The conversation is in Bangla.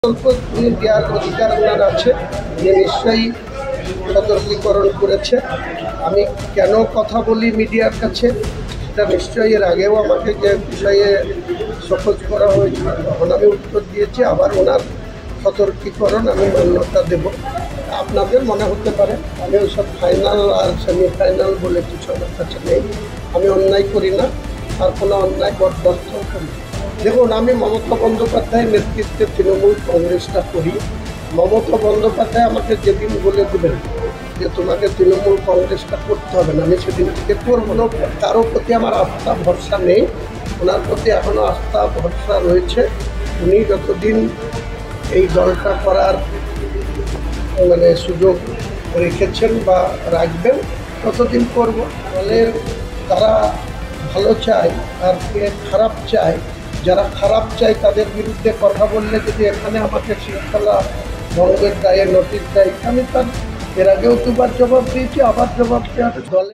দেওয়ার অধিকার ওনার আছে, যে নিশ্চয়ই সতর্কীকরণ করেছে। আমি কেন কথা বলি মিডিয়ার কাছে সেটা নিশ্চয়ই এর আগেও আমাকে যে বিষয়ে শোকজ করা হয়েছিল তখন আমি উত্তর দিয়েছি। আবার ওনার সতর্কীকরণ আমি মান্যতা দেব। আপনাদের মনে হতে পারে আমি ওইসব ফাইনাল আর সেমিফাইনাল বলে কিছু আমার কাছে নেই। আমি অন্যায় করি না, আর কোনো অন্যায় বরদাস্ত করি না। দেখুন, আমি মমতা বন্দ্যোপাধ্যায়ের নেতৃত্বে তৃণমূল কংগ্রেসটা করি। মমতা বন্দ্যোপাধ্যায় আমাকে যেদিন বলে দেবেন যে তোমাকে তৃণমূল কংগ্রেসটা করতে হবে না, আমি সেদিন থেকে করবো না। কারোর প্রতি আমার আস্থা ভরসা নেই, ওনার প্রতি এখনও আস্থা ভরসা রয়েছে। উনি যতদিন এই দলটা করার সুযোগ রেখেছেন বা রাখবেন ততদিন করব। দলের তারা ভালো চায় আর কে খারাপ চায়, যারা খারাপ চায় তাদের বিরুদ্ধে কথা বললে যদি এখানে আমাকে শৃঙ্খলা ভঙ্গের দায়ে নোটিশ দেয়, আমি তার এর আগেও দুবার জবাব দিয়েছি, আবার জবাব দেওয়ার দলে